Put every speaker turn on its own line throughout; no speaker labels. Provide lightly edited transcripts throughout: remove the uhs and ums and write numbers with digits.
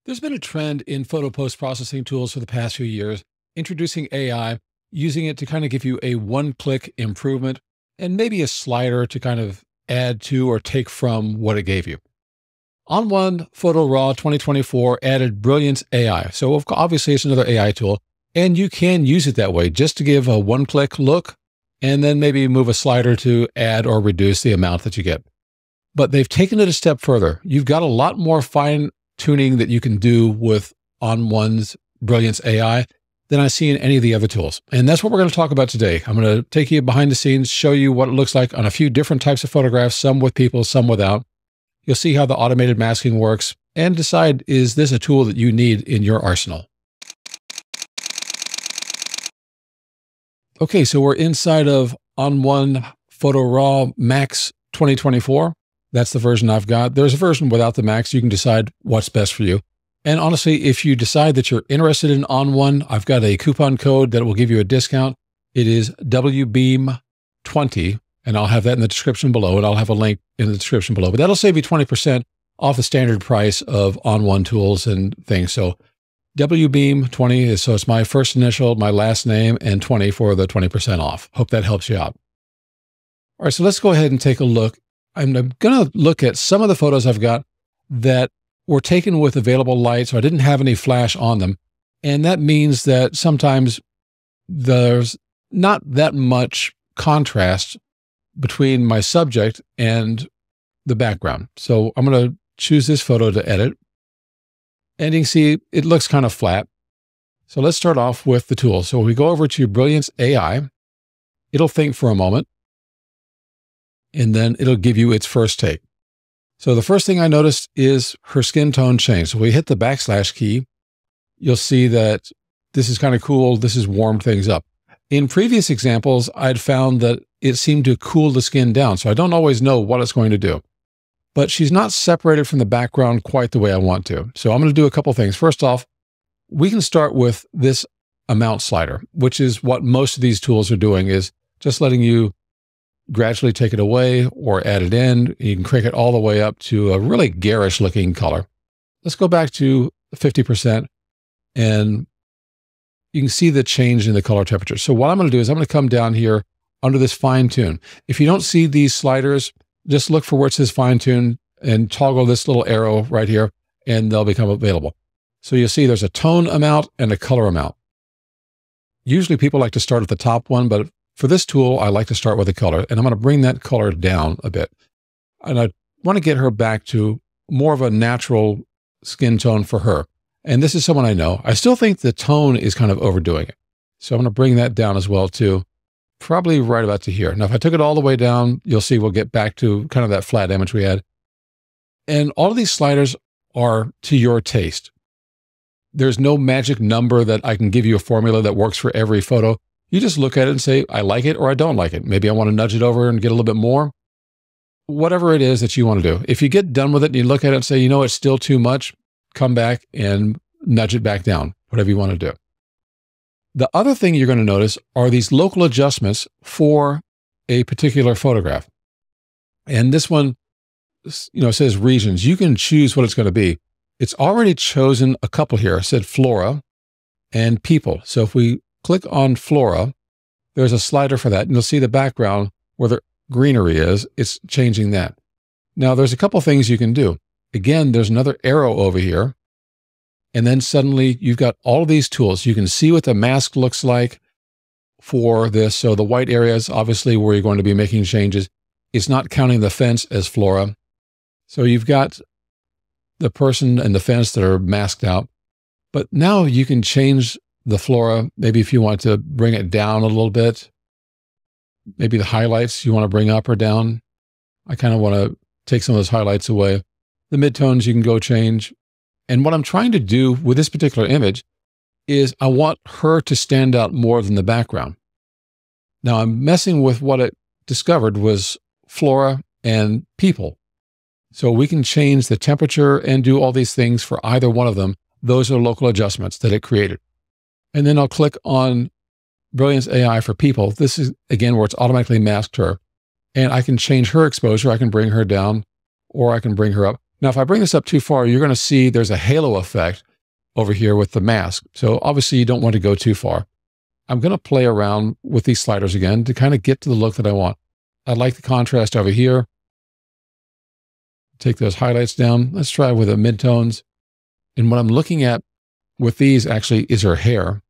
There's been a trend in photo post-processing tools for the past few years, introducing AI, using it to kind of give you a one-click improvement and maybe a slider to kind of add to or take from what it gave you. ON1 Photo RAW 2024 added Brilliance AI. So obviously it's another AI tool, and you can use it that way just to give a one-click look and then maybe move a slider to add or reduce the amount that you get. But they've taken it a step further. You've got a lot more fine tuning that you can do with ON1's Brilliance AI than I see in any of the other tools. And that's what we're going to talk about today. I'm going to take you behind the scenes, show you what it looks like on a few different types of photographs, some with people, some without. You'll see how the automated masking works and decide, is this a tool that you need in your arsenal? Okay, so we're inside of ON1 Photo RAW Max 2024. That's the version I've got. There's a version without the Max. You can decide what's best for you. And honestly, if you decide that you're interested in ON1, I've got a coupon code that will give you a discount. It is WBEAM20, and I'll have that in the description below, and I'll have a link in the description below. But that'll save you 20% off the standard price of ON1 tools and things. So WBEAM20 is, so it's my first initial, my last name, and 20 for the 20% off. Hope that helps you out. All right, so let's go ahead and take a look. I'm going to look at some of the photos I've got that were taken with available light, so I didn't have any flash on them. And that means that sometimes there's not that much contrast between my subject and the background. So I'm going to choose this photo to edit. And you can see it looks kind of flat. So let's start off with the tool. So we go over to Brilliance AI. It'll think for a moment, and then it'll give you its first take. So the first thing I noticed is her skin tone changed. So we hit the backslash key. You'll see that this is kind of cool. This has warmed things up. In previous examples, I'd found that it seemed to cool the skin down. So I don't always know what it's going to do. But she's not separated from the background quite the way I want to. So I'm going to do a couple things. First off, we can start with this amount slider, which is what most of these tools are doing, is just letting you gradually take it away or add it in. You can crank it all the way up to a really garish looking color. Let's go back to 50%, and you can see the change in the color temperature. So what I'm going to do is I'm going to come down here under this fine tune. If you don't see these sliders, just look for where it says fine tune and toggle this little arrow right here, and they'll become available. So you'll see there's a tone amount and a color amount. Usually people like to start at the top one, but for this tool, I like to start with a color, and I'm going to bring that color down a bit. And I want to get her back to more of a natural skin tone for her. And this is someone I know. I still think the tone is kind of overdoing it. So I'm going to bring that down as well too, probably right about to here. Now, if I took it all the way down, you'll see we'll get back to kind of that flat image we had. And all of these sliders are to your taste. There's no magic number that I can give you a formula that works for every photo. You just look at it and say, I like it or I don't like it. Maybe I want to nudge it over and get a little bit more. Whatever it is that you want to do. If you get done with it and you look at it and say, you know, it's still too much, come back and nudge it back down, whatever you want to do. The other thing you're going to notice are these local adjustments for a particular photograph. And this one, you know, says regions. You can choose what it's going to be. It's already chosen a couple here. It said flora and people. So if we click on flora, there's a slider for that, and you'll see the background where the greenery is. It's changing that. Now, there's a couple things you can do. Again, there's another arrow over here, and then suddenly you've got all of these tools. You can see what the mask looks like for this. So the white area is obviously where you're going to be making changes. It's not counting the fence as flora. So you've got the person and the fence that are masked out. But now you can change the flora. Maybe if you want to bring it down a little bit, maybe the highlights you want to bring up or down. I kind of want to take some of those highlights away. The midtones you can go change. And what I'm trying to do with this particular image is I want her to stand out more than the background. Now I'm messing with what it discovered was flora and people. So we can change the temperature and do all these things for either one of them. Those are local adjustments that it created. And then I'll click on Brilliance AI for people. This is, again, where it's automatically masked her. And I can change her exposure. I can bring her down, or I can bring her up. Now, if I bring this up too far, you're going to see there's a halo effect over here with the mask. So obviously you don't want to go too far. I'm going to play around with these sliders again to kind of get to the look that I want. I like the contrast over here. Take those highlights down. Let's try with the midtones. And what I'm looking at with these actually is her hair.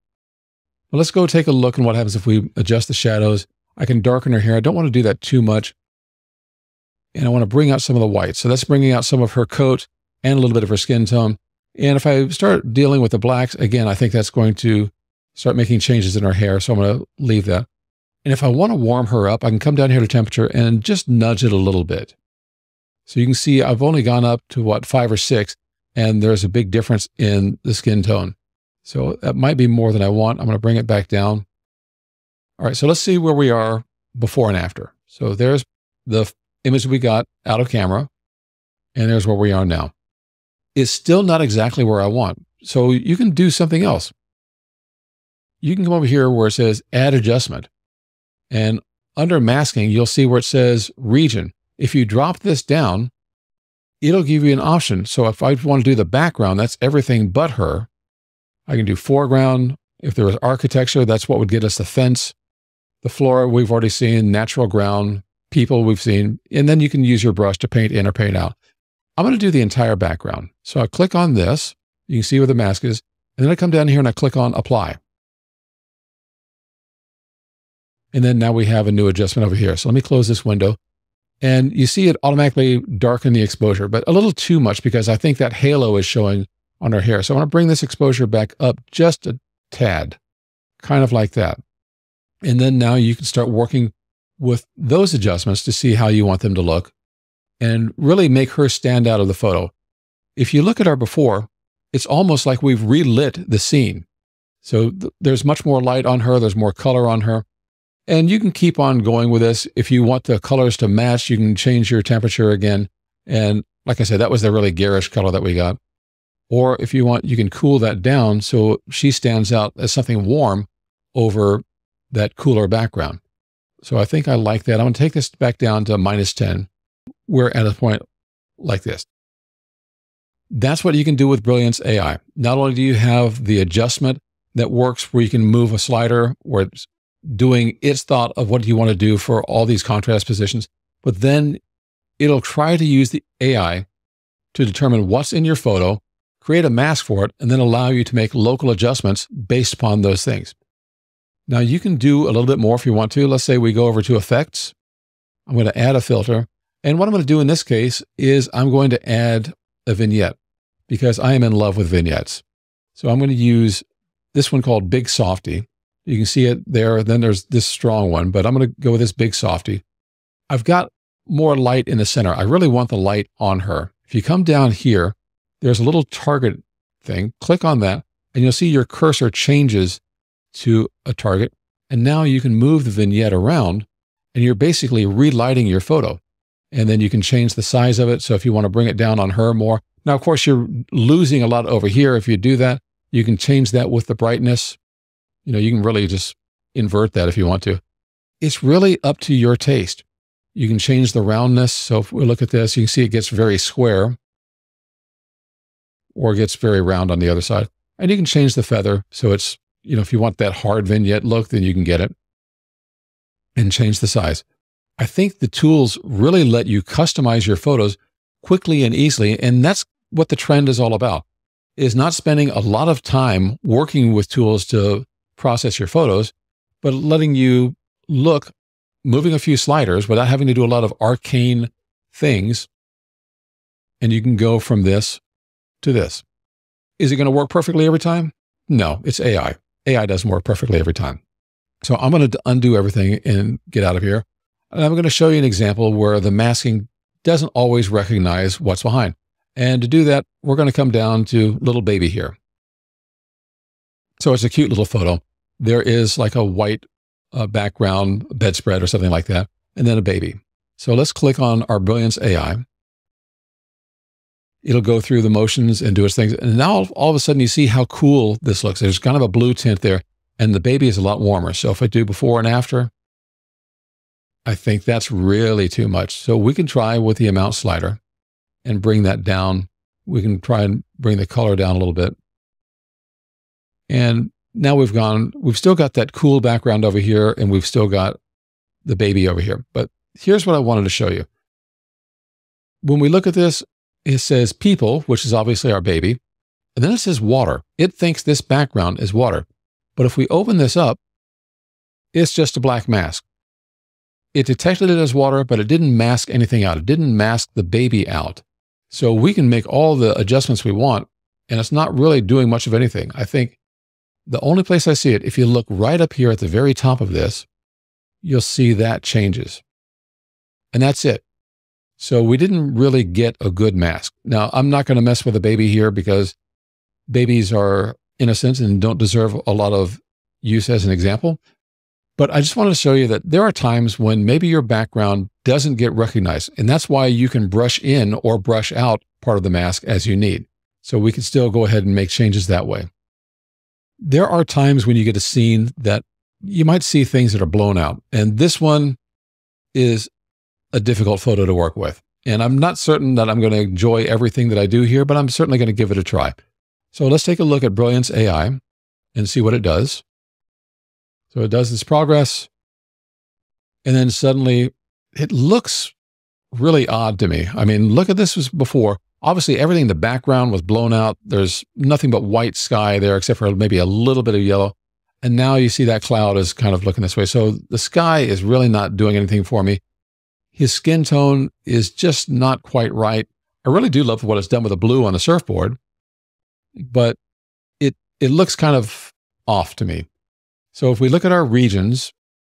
Well, let's go take a look and what happens if we adjust the shadows. I can darken her hair. I don't want to do that too much. And I want to bring out some of the white. So that's bringing out some of her coat and a little bit of her skin tone. And if I start dealing with the blacks, again, I think that's going to start making changes in her hair. So I'm going to leave that. And if I want to warm her up, I can come down here to temperature and just nudge it a little bit. So you can see I've only gone up to what, 5 or 6, and there's a big difference in the skin tone. So that might be more than I want. I'm going to bring it back down. All right, so let's see where we are before and after. So there's the image we got out of camera, and there's where we are now. It's still not exactly where I want. So you can do something else. You can come over here where it says Add Adjustment. And under masking, you'll see where it says Region. If you drop this down, it'll give you an option. So if I want to do the background, that's everything but her. I can do foreground. If there was architecture, that's what would get us the fence. The floor, we've already seen. Natural ground, people, we've seen. And then you can use your brush to paint in or paint out. I'm going to do the entire background. So I click on this. You can see where the mask is. And then I come down here and I click on Apply. And then now we have a new adjustment over here. So let me close this window. And you see it automatically darken the exposure, but a little too much because I think that halo is showing on her hair. So I want to bring this exposure back up just a tad, kind of like that. And then now you can start working with those adjustments to see how you want them to look and really make her stand out of the photo. If you look at her before, it's almost like we've relit the scene. So there's much more light on her. There's more color on her. And you can keep on going with this. If you want the colors to match, you can change your temperature again. And like I said, that was the really garish color that we got. Or if you want, you can cool that down so she stands out as something warm over that cooler background. So I think I like that. I'm going to take this back down to -10. We're at a point like this. That's what you can do with Brilliance AI. Not only do you have the adjustment that works where you can move a slider where it's doing its thought of what do you want to do for all these contrast positions, but then it'll try to use the AI to determine what's in your photo, create a mask for it, and then allow you to make local adjustments based upon those things. Now you can do a little bit more if you want to. Let's say we go over to Effects. I'm going to add a filter. And what I'm going to do in this case is I'm going to add a vignette because I am in love with vignettes. So I'm going to use this one called Big Softy. You can see it there. Then there's this strong one, but I'm going to go with this Big Softy. I've got more light in the center. I really want the light on her. If you come down here, there's a little target thing. Click on that, and you'll see your cursor changes to a target. And now you can move the vignette around, and you're basically relighting your photo. And then you can change the size of it. So if you want to bring it down on her more. Now, of course, you're losing a lot over here. If you do that, you can change that with the brightness. You know, you can really just invert that if you want to. It's really up to your taste. You can change the roundness. So if we look at this, you can see it gets very square or gets very round on the other side. And you can change the feather. So it's, you know, if you want that hard vignette look, then you can get it and change the size. I think the tools really let you customize your photos quickly and easily. And that's what the trend is all about, is not spending a lot of time working with tools to process your photos, but letting you look, moving a few sliders without having to do a lot of arcane things. And you can go from this to this. Is it going to work perfectly every time? No, it's AI. AI doesn't work perfectly every time. So I'm going to undo everything and get out of here. And I'm going to show you an example where the masking doesn't always recognize what's behind. And to do that, we're going to come down to little baby here. So it's a cute little photo. There is like a white background bedspread or something like that, and then a baby. So let's click on our Brilliance AI. It'll go through the motions and do its things. And now all of a sudden you see how cool this looks. There's kind of a blue tint there, and the baby is a lot warmer. So if I do before and after, I think that's really too much. So we can try with the amount slider. and bring that down. We can try and bring the color down a little bit. And now we've still got that cool background over here, and we've still got the baby over here. But here's what I wanted to show you. When we look at this, it says people, which is obviously our baby, and then it says water. It thinks this background is water. But if we open this up, it's just a black mask. It detected it as water, but it didn't mask anything out. It didn't mask the baby out. So we can make all the adjustments we want, and it's not really doing much of anything. I think the only place I see it, if you look right up here at the very top of this, you'll see that changes. And that's it. So we didn't really get a good mask. Now, I'm not going to mess with the baby here because babies are innocent and don't deserve a lot of use as an example. But I just wanted to show you that there are times when maybe your background doesn't get recognized. And that's why you can brush in or brush out part of the mask as you need. So we can still go ahead and make changes that way. There are times when you get a scene that you might see things that are blown out. And this one is a difficult photo to work with. And I'm not certain that I'm going to enjoy everything that I do here, but I'm certainly going to give it a try. So let's take a look at Brilliance AI and see what it does. So it does this progress, and then suddenly it looks really odd to me. I mean, look at this before. Obviously, everything in the background was blown out. There's nothing but white sky there, except for maybe a little bit of yellow. And now you see that cloud is kind of looking this way. So the sky is really not doing anything for me. His skin tone is just not quite right. I really do love what it's done with the blue on the surfboard, but it looks kind of off to me. So if we look at our regions,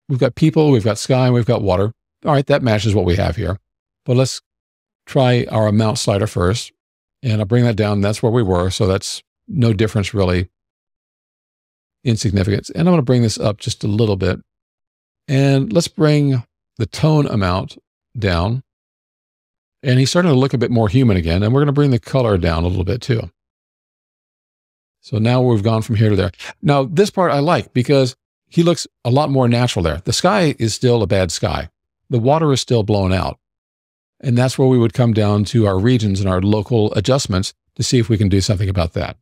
we've got people, we've got sky, and we've got water. All right, that matches what we have here. But let's try our amount slider first. And I'll bring that down. That's where we were. So that's no difference really. Insignificant. And I'm going to bring this up just a little bit. And let's bring the tone amount down. And he's starting to look a bit more human again. And we're going to bring the color down a little bit too. So now we've gone from here to there. Now, this part I like because he looks a lot more natural there. The sky is still a bad sky. The water is still blown out. And that's where we would come down to our regions and our local adjustments to see if we can do something about that.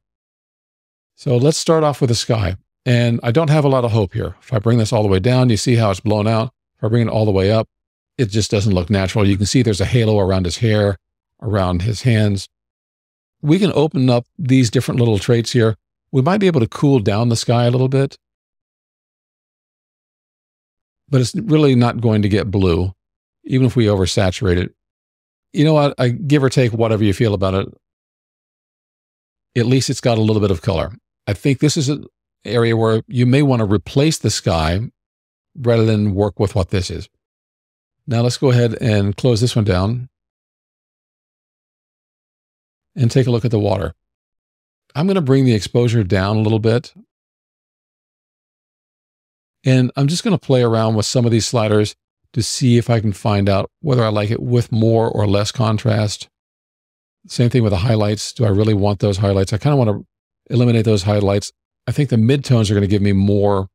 So let's start off with the sky. And I don't have a lot of hope here. If I bring this all the way down, you see how it's blown out. If I bring it all the way up, it just doesn't look natural. You can see there's a halo around his hair, around his hands. We can open up these different little traits here. We might be able to cool down the sky a little bit, but it's really not going to get blue, even if we oversaturate it. You know what? I give or take whatever you feel about it. At least it's got a little bit of color. I think this is an area where you may want to replace the sky rather than work with what this is. Now let's go ahead and close this one down and take a look at the water. I'm going to bring the exposure down a little bit. And I'm just going to play around with some of these sliders to see if I can find out whether I like it with more or less contrast. Same thing with the highlights. Do I really want those highlights? I kind of want to eliminate those highlights. I think the midtones are going to give me more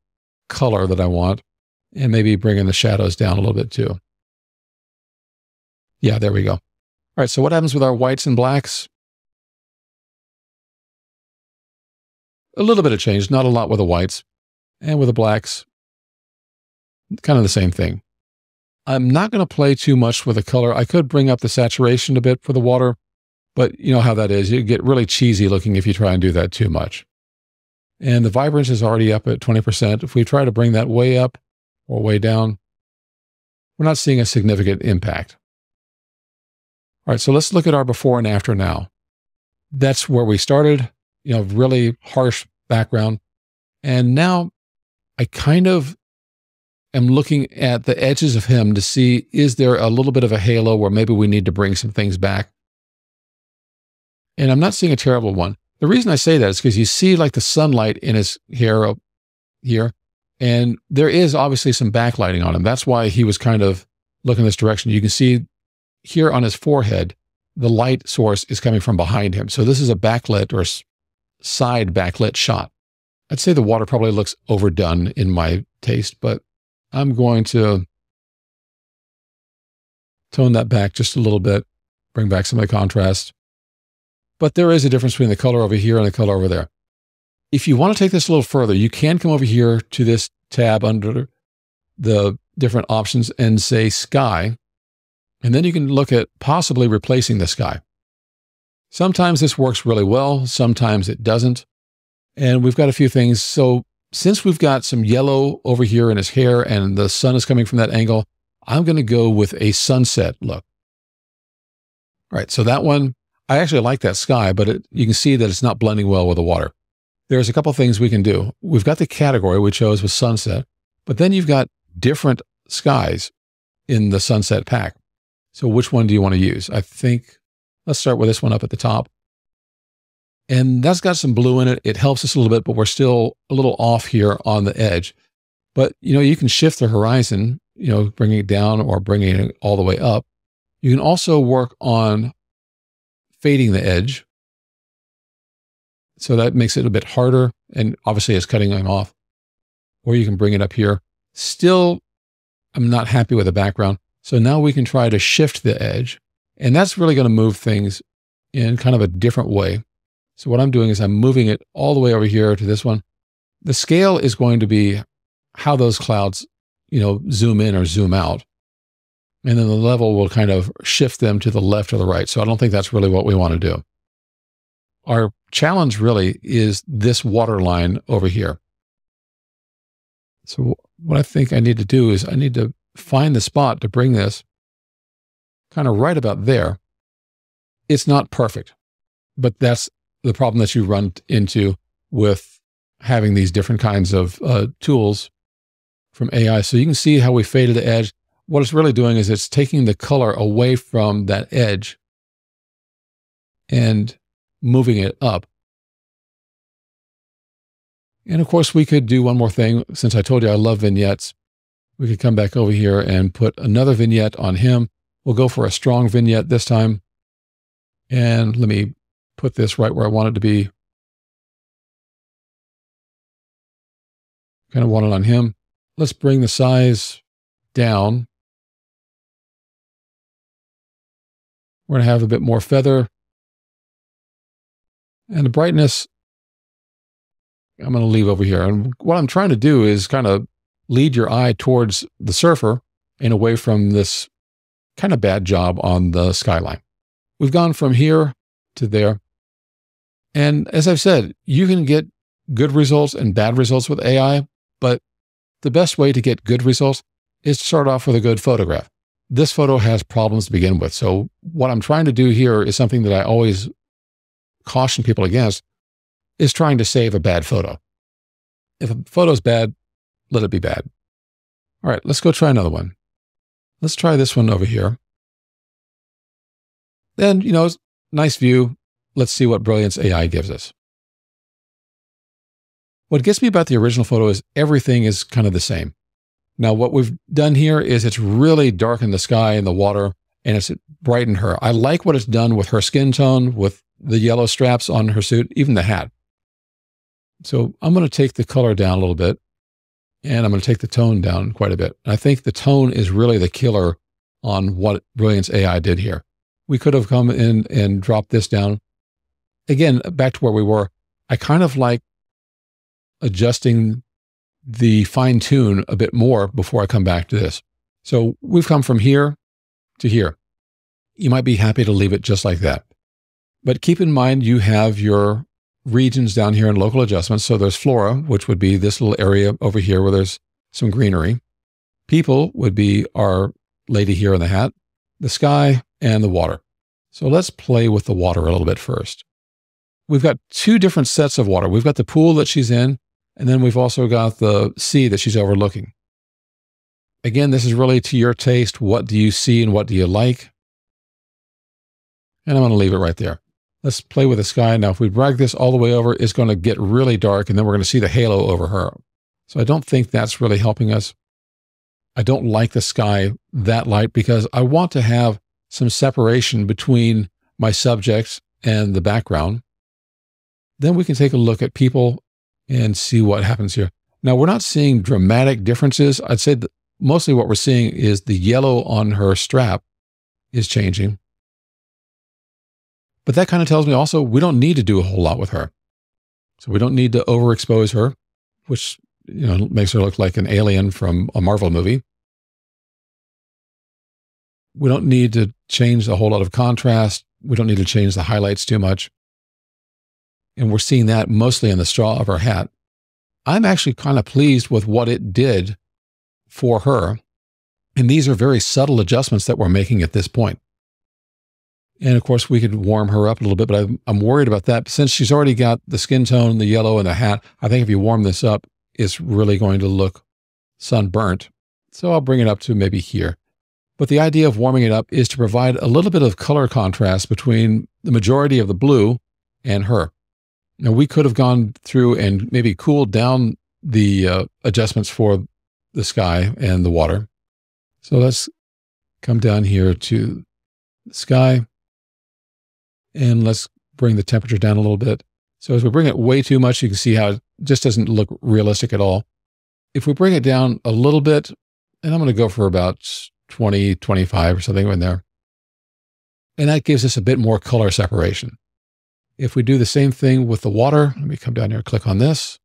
color that I want, and maybe bringing the shadows down a little bit too. Yeah, there we go. All right, so what happens with our whites and blacks? A little bit of change, not a lot with the whites. And with the blacks, kind of the same thing. I'm not going to play too much with the color. I could bring up the saturation a bit for the water, but you know how that is. You get really cheesy looking if you try and do that too much. And the vibrance is already up at 20%. If we try to bring that way up or way down, we're not seeing a significant impact. All right, so let's look at our before and after now. That's where we started, really harsh background. And now I kind of am looking at the edges of him to see, is there a little bit of a halo where maybe we need to bring some things back? And I'm not seeing a terrible one. The reason I say that is because you see like the sunlight in his hair up here, and there is obviously some backlighting on him. That's why he was kind of looking this direction. You can see here on his forehead, the light source is coming from behind him. So this is a backlit or side backlit shot. I'd say the water probably looks overdone in my taste, but I'm going to tone that back just a little bit. bring back some of the contrast. But there is a difference between the color over here and the color over there. If you want to take this a little further, you can come over here to this tab under the different options and say sky. And then you can look at possibly replacing the sky. Sometimes this works really well. Sometimes it doesn't. And we've got a few things. So since we've got some yellow over here in his hair and the sun is coming from that angle, I'm going to go with a sunset look. All right, so that one, I actually like that sky, but you can see that it's not blending well with the water. There's a couple things we can do. We've got the category we chose with sunset, but then you've got different skies in the sunset pack. So which one do you want to use? I think, let's start with this one up at the top. And that's got some blue in it. It helps us a little bit, but we're still a little off here on the edge. But, you can shift the horizon, bringing it down or bringing it all the way up. You can also work on fading the edge. So that makes it a bit harder. And obviously it's cutting them off. Or you can bring it up here. Still, I'm not happy with the background. So now we can try to shift the edge. And that's really going to move things in kind of a different way. So what I'm doing is I'm moving it all the way over here to this one. The scale is going to be how those clouds, zoom in or zoom out. And then the level will kind of shift them to the left or the right. So I don't think that's really what we want to do. Our challenge really is this water line over here. So what I think I need to do is I need to find the spot to bring this kind of right about there. It's not perfect, but that's the problem that you run into with having these different kinds of tools from AI. So you can see how we faded the edge. What it's really doing is it's taking the color away from that edge and moving it up. And of course, we could do one more thing. Since I told you I love vignettes, we could come back over here and put another vignette on him. We'll go for a strong vignette this time. And let me put this right where I want it to be. Kind of want it on him. Let's bring the size down. We're going to have a bit more feather. And the brightness, I'm going to leave over here. And what I'm trying to do is kind of lead your eye towards the surfer and away from this kind of bad job on the skyline. We've gone from here to there. And as I've said, you can get good results and bad results with AI, but the best way to get good results is to start off with a good photograph. This photo has problems to begin with. So what I'm trying to do here is something that I always caution people against, is trying to save a bad photo. If a photo's bad, let it be bad. All right, let's go try another one. Let's try this one over here. Then, nice view. Let's see what Brilliance AI gives us. What gets me about the original photo is everything is kind of the same. Now, what we've done here is it's really darkened the sky and the water, and it's brightened her. I like what it's done with her skin tone, with the yellow straps on her suit, even the hat. So I'm going to take the color down a little bit, and I'm going to take the tone down quite a bit. And I think the tone is really the killer on what Brilliance AI did here. We could have come in and dropped this down. Again, back to where we were, I kind of like adjusting the fine tune a bit more before I come back to this. So we've come from here to here. You might be happy to leave it just like that. But keep in mind, you have your regions down here in local adjustments. So there's flora, which would be this little area over here where there's some greenery. People would be our lady here in the hat, the sky, and the water. So let's play with the water a little bit first. We've got two different sets of water. We've got the pool that she's in, and then we've also got the sea that she's overlooking. Again, this is really to your taste. What do you see and what do you like? And I'm going to leave it right there. Let's play with the sky. Now, if we drag this all the way over, it's going to get really dark, and then we're going to see the halo over her. So I don't think that's really helping us. I don't like the sky that light because I want to have some separation between my subjects and the background. Then we can take a look at people and see what happens here. Now, we're not seeing dramatic differences. I'd say that mostly what we're seeing is the yellow on her strap is changing. But that kind of tells me also we don't need to do a whole lot with her. So we don't need to overexpose her, which makes her look like an alien from a Marvel movie. We don't need to change a whole lot of contrast. We don't need to change the highlights too much. And we're seeing that mostly in the straw of her hat. I'm actually kind of pleased with what it did for her. And these are very subtle adjustments that we're making at this point. And of course, we could warm her up a little bit, but I'm worried about that. Since she's already got the skin tone, the yellow, and the hat, I think if you warm this up, it's really going to look sunburnt. So I'll bring it up to maybe here. But the idea of warming it up is to provide a little bit of color contrast between the majority of the blue and her. Now, we could have gone through and maybe cooled down the adjustments for the sky and the water. So let's come down here to the sky. And let's bring the temperature down a little bit. So as we bring it way too much, you can see how it just doesn't look realistic at all. If we bring it down a little bit, and I'm going to go for about 20, 25 or something in there. And that gives us a bit more color separation. If we do the same thing with the water, let me come down here and click on this.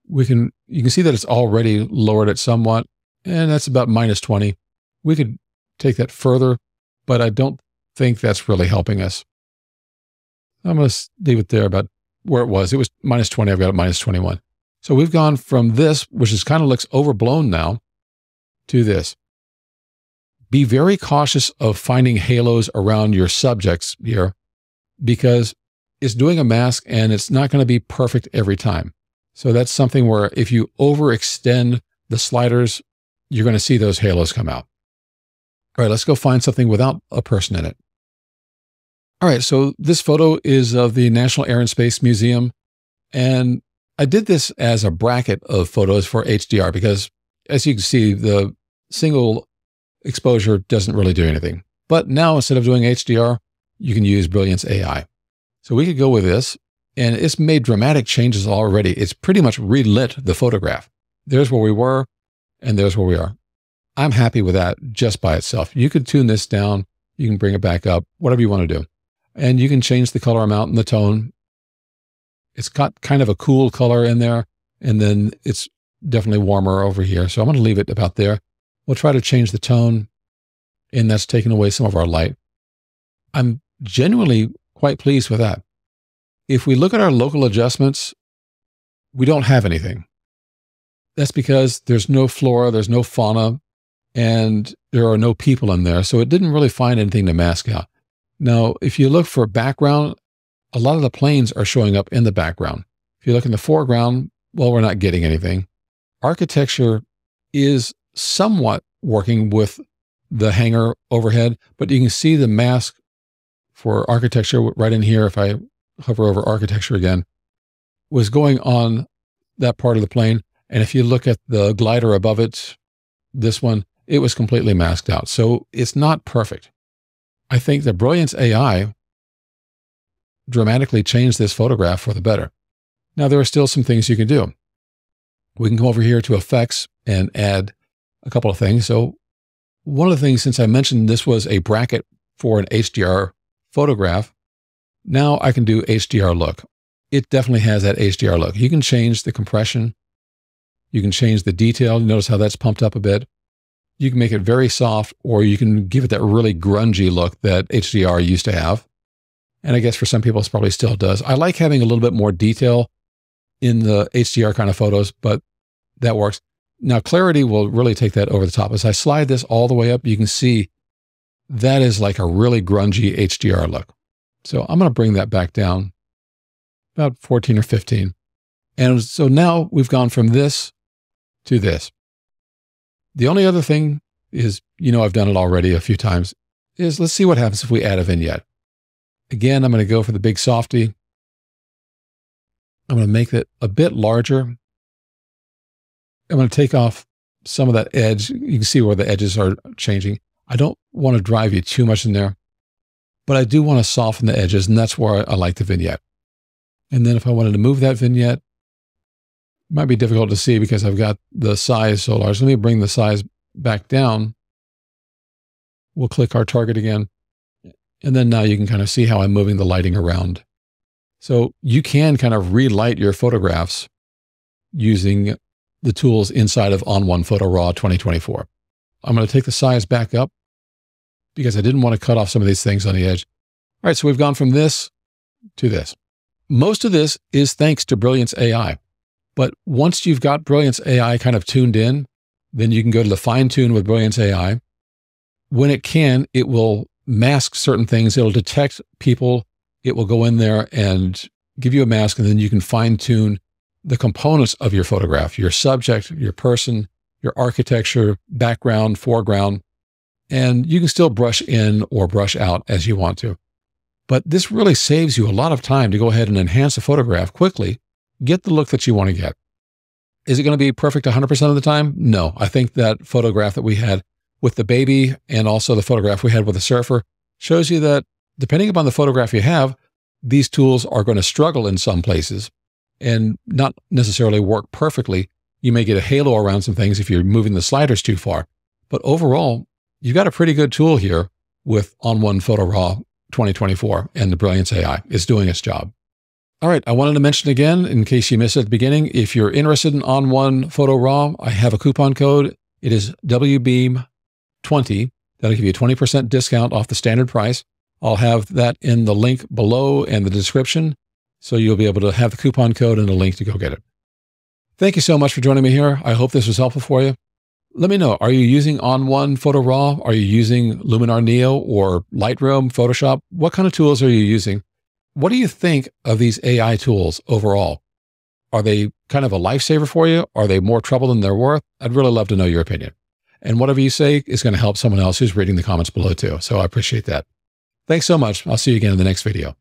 You can see that it's already lowered it somewhat, and that's about -20. We could take that further, but I don't think that's really helping us. I'm going to leave it there about where it was. It was -20. I've got it -21. So we've gone from this, which is kind of looks overblown now, to this. Be very cautious of finding halos around your subjects here, because it's doing a mask and it's not going to be perfect every time. So that's something where if you overextend the sliders, you're going to see those halos come out. All right, let's go find something without a person in it. All right, so this photo is of the National Air and Space Museum. And I did this as a bracket of photos for HDR because, as you can see, the single exposure doesn't really do anything. But now, instead of doing HDR, you can use Brilliance AI. So we could go with this, and it's made dramatic changes already. It's pretty much relit the photograph. There's where we were, and there's where we are. I'm happy with that just by itself. You could tune this down. You can bring it back up, whatever you want to do. And you can change the color amount and the tone. It's got kind of a cool color in there, and then it's definitely warmer over here. So I'm going to leave it about there. We'll try to change the tone, and that's taking away some of our light. I'm genuinely quite pleased with that. If we look at our local adjustments, we don't have anything. That's because there's no flora, there's no fauna, and there are no people in there. So it didn't really find anything to mask out. Now, if you look for background, a lot of the planes are showing up in the background. If you look in the foreground, well, we're not getting anything. Architecture is somewhat working with the hangar overhead, but you can see the mask for architecture right in here. If I hover over architecture again, was going on that part of the plane. And if you look at the glider above it, this one, it was completely masked out. So it's not perfect. I think the Brilliance AI dramatically changed this photograph for the better. Now, there are still some things you can do. We can come over here to effects and add a couple of things. So one of the things, since I mentioned this was a bracket for an HDR photograph, now I can do HDR look. It definitely has that HDR look. You can change the compression. You can change the detail. Notice how that's pumped up a bit. You can make it very soft, or you can give it that really grungy look that HDR used to have. And I guess for some people, it probably still does. I like having a little bit more detail in the HDR kind of photos, but that works. Now, clarity will really take that over the top. As I slide this all the way up, you can see that is like a really grungy HDR look. So I'm going to bring that back down about 14 or 15. And so now we've gone from this to this. The only other thing is, I've done it already a few times, is let's see what happens if we add a vignette. Again, I'm going to go for the big softy. I'm going to make it a bit larger. I'm going to take off some of that edge. You can see where the edges are changing. I don't want to drive you too much in there, but I do want to soften the edges, and that's where I like the vignette. And then if I wanted to move that vignette, it might be difficult to see because I've got the size so large. Let me bring the size back down. We'll click our target again. And then now you can kind of see how I'm moving the lighting around. So you can kind of relight your photographs using the tools inside of ON1 Photo RAW 2024. I'm going to take the size back up because I didn't want to cut off some of these things on the edge. All right, so we've gone from this to this. Most of this is thanks to Brilliance AI. But once you've got Brilliance AI kind of tuned in, then you can go to the fine tune with Brilliance AI. When it can, it will mask certain things. It'll detect people. It will go in there and give you a mask, and then you can fine tune the components of your photograph, your subject, your person, your architecture, background, foreground, and you can still brush in or brush out as you want to. But this really saves you a lot of time to go ahead and enhance a photograph quickly, get the look that you want to get. Is it going to be perfect 100% of the time? No. I think that photograph that we had with the baby and also the photograph we had with the surfer shows you that depending upon the photograph you have, these tools are going to struggle in some places and not necessarily work perfectly. You may get a halo around some things if you're moving the sliders too far. But overall, you've got a pretty good tool here with ON1 Photo RAW 2024, and the Brilliance AI is doing its job. All right, I wanted to mention again, in case you missed it at the beginning, if you're interested in ON1 Photo RAW, I have a coupon code. It is WBEAM20. That'll give you a 20% discount off the standard price. I'll have that in the link below and the description, so you'll be able to have the coupon code and a link to go get it. Thank you so much for joining me here. I hope this was helpful for you. Let me know, are you using ON1 Photo RAW? Are you using Luminar Neo or Lightroom, Photoshop? What kind of tools are you using? What do you think of these AI tools overall? Are they kind of a lifesaver for you? Are they more trouble than they're worth? I'd really love to know your opinion. And whatever you say is going to help someone else who's reading the comments below too. So I appreciate that. Thanks so much. I'll see you again in the next video.